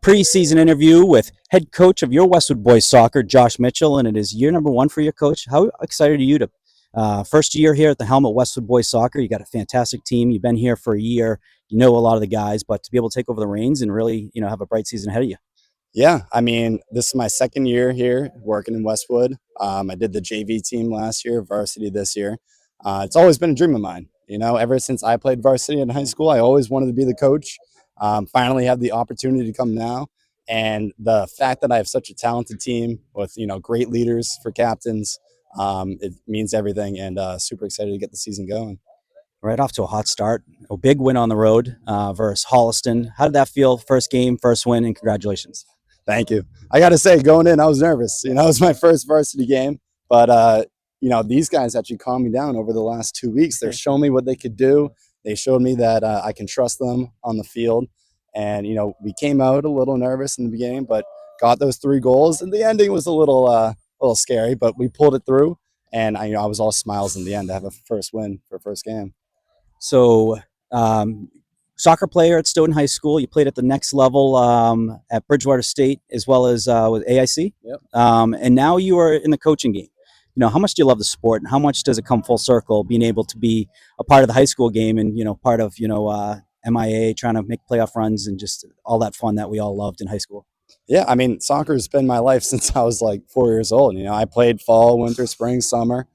preseason interview with head coach of your Westwood Boys Soccer, Josh Mitchell, and it is year number one for your coach. How excited are you to first year here at the helm of Westwood Boys Soccer? You got a fantastic team. You've been here for a year. You know a lot of the guys, but to be able to take over the reins and really, have a bright season ahead of you. Yeah, I mean, this is my second year here working in Westwood. I did the JV team last year, varsity this year. It's always been a dream of mine. Ever since I played varsity in high school, I always wanted to be the coach. Finally, have the opportunity to come now, and the fact that I have such a talented team with great leaders for captains, it means everything. And super excited to get the season going. Right off to a hot start. A big win on the road versus Holliston. How did that feel? First game, first win, and congratulations. Thank you. I got to say, going in, I was nervous. It was my first varsity game, but these guys actually calmed me down over the last 2 weeks. They're showing me what they could do. They showed me that I can trust them on the field, and we came out a little nervous in the beginning, but got those 3 goals. And the ending was a little scary, but we pulled it through. And I was all smiles in the end to have a first win for first game. So, soccer player at Stoughton High School. You played at the next level at Bridgewater State as well as with AIC. Yep. And now you are in the coaching game. How much do you love the sport, and how much does it come full circle being able to be a part of the high school game and part of MIA, trying to make playoff runs and just all that fun that we all loved in high school? Yeah, I mean, soccer has been my life since I was like 4 years old. I played fall, winter, spring, summer,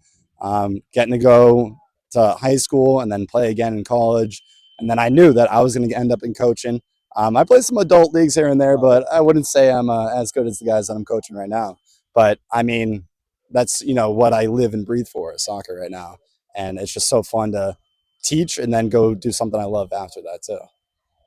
getting to go to high school and then play again in college. And then I knew that I was going to end up in coaching. I played some adult leagues here and there, but I wouldn't say I'm as good as the guys that I'm coaching right now. But I mean, that's what I live and breathe for, is soccer right now. And it's just so fun to teach and then go do something I love after that too.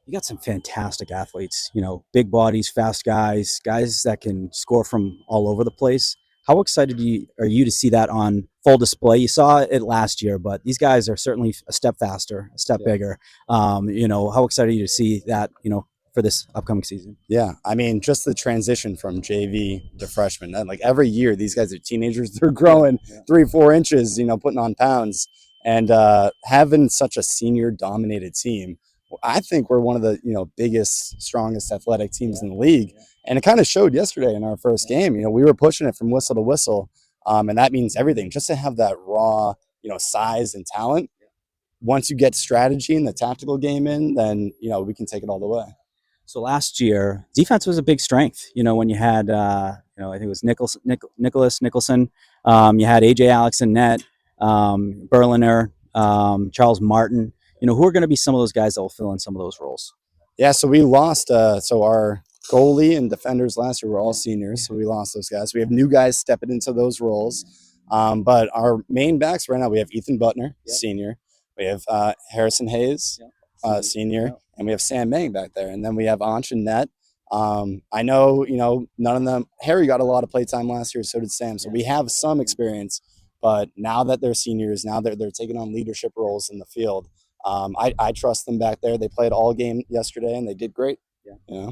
You got some fantastic athletes, big bodies, fast guys that can score from all over the place. How excited are you to see that on full display? You saw it last year, but these guys are certainly a step faster, a step bigger. How excited are you to see that, for this upcoming season? Yeah, I mean, just the transition from JV to freshman. And like every year, these guys are teenagers. They're growing 3-4 inches, putting on pounds. And having such a senior-dominated team, I think we're one of the biggest, strongest athletic teams in the league. And it kind of showed yesterday in our first game. We were pushing it from whistle to whistle, and that means everything. Just to have that raw, size and talent. Once you get strategy and the tactical game in, then we can take it all the way. So last year, defense was a big strength. When you had, I think it was Nicholas Nicholson. You had AJ Alex in net, Berliner, Charles Martin. Who are going to be some of those guys that will fill in some of those roles? Yeah, so we lost. So our goalie and defenders last year were all seniors, so we lost those guys. We have new guys stepping into those roles. But our main backs right now, we have Ethan Butner, senior. We have Harrison Hayes, senior. And we have Sam Mang back there. And then we have Anch and Net. I know, none of them. Harry got a lot of play time last year, so did Sam. So we have some experience. But now that they're seniors, now that they're taking on leadership roles in the field, I trust them back there. They played all game yesterday, and they did great. Yeah.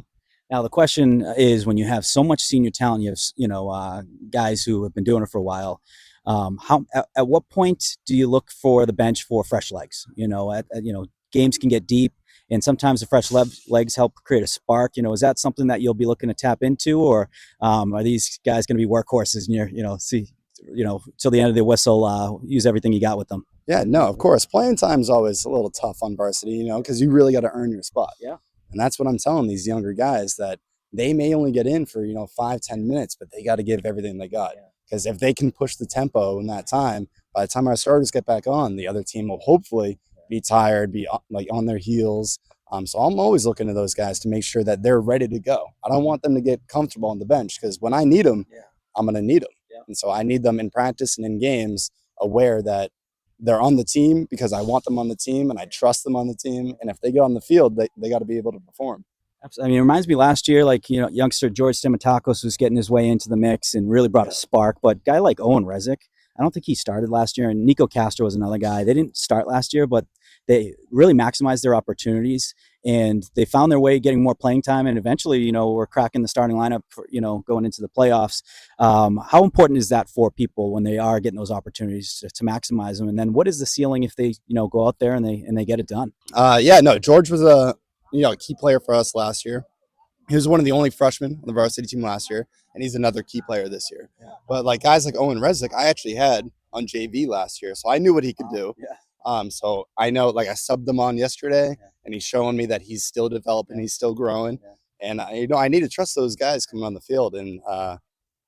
Now the question is, when you have so much senior talent, you have guys who have been doing it for a while. At what point do you look for the bench for fresh legs? Games can get deep, and sometimes the fresh legs help create a spark. Is that something that you'll be looking to tap into, or are these guys going to be workhorses and till the end of the whistle, use everything you got with them? Yeah, no, of course. Playing time is always a little tough on varsity, because you really got to earn your spot. Yeah. And that's what I'm telling these younger guys, that they may only get in for, 5-10 minutes, but they got to give everything they got. Because if they can push the tempo in that time, by the time our starters get back on, the other team will hopefully be tired, be like on their heels. So I'm always looking at those guys to make sure that they're ready to go. I don't want them to get comfortable on the bench, because when I need them, I'm going to need them. And so I need them in practice and in games aware that they're on the team, because I want them on the team and I trust them on the team. And if they get on the field, they got to be able to perform. Absolutely. It reminds me last year, youngster George Stamatakos was getting his way into the mix and really brought a spark. But a guy like Owen Rezick, I don't think he started last year. And Nico Castro was another guy. They didn't start last year, but they really maximized their opportunities, and they found their way getting more playing time. And eventually, we're cracking the starting lineup for, going into the playoffs. How important is that for people when they are getting those opportunities to maximize them? And then what is the ceiling if they, go out there and they get it done? Yeah, no, George was a key player for us last year. He was one of the only freshmen on the varsity team last year, and he's another key player this year. But like guys like Owen Resnick, I actually had on JV last year, so I knew what he could do. Yeah. So I know, like I subbed him on yesterday, Yeah. and he's showing me that he's still developing, Yeah. he's still growing, Yeah. and I need to trust those guys coming on the field, and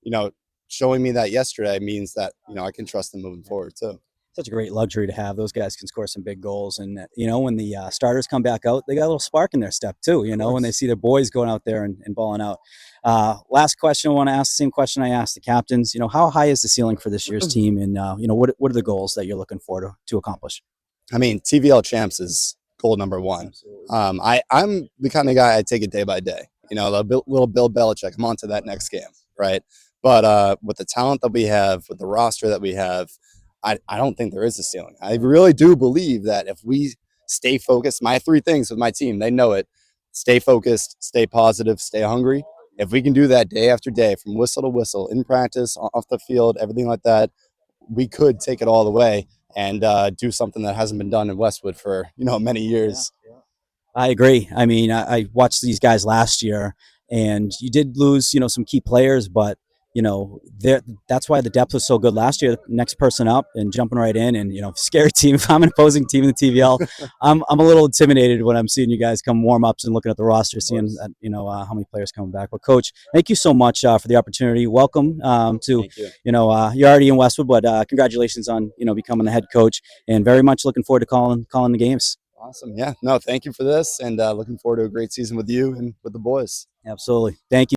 you know, showing me that yesterday means that I can trust them moving forward too. Such a great luxury to have. Those guys can score some big goals, and when the starters come back out, they got a little spark in their step too. When they see their boys going out there and balling out. Last question, I want to ask the same question I asked the captains. How high is the ceiling for this year's team, and what are the goals that you're looking for to accomplish? I mean, TVL champs is goal number one. Absolutely. I'm the kind of guy I take it day by day. Little Bill Belichick. I'm on to that next game, right? But with the talent that we have, with the roster that we have, I don't think there is a ceiling. I really do believe that if we stay focused, my three things with my team, they know it: stay focused, stay positive, stay hungry. If we can do that day after day, from whistle to whistle, in practice, off the field, everything like that, we could take it all the way and do something that hasn't been done in Westwood for many years. Yeah. I agree. I mean, I watched these guys last year, and you did lose, some key players, but that's why the depth was so good last year. Next person up and jumping right in, and scary team. If I'm an opposing team in the TVL, I'm a little intimidated when I'm seeing you guys come warm ups and looking at the roster, seeing how many players coming back. But coach, thank you so much for the opportunity. Welcome to Thank you. you're already in Westwood, but congratulations on becoming the head coach, and very much looking forward to calling the games. Awesome. Yeah. No, thank you for this, and looking forward to a great season with you and with the boys. Absolutely. Thank you.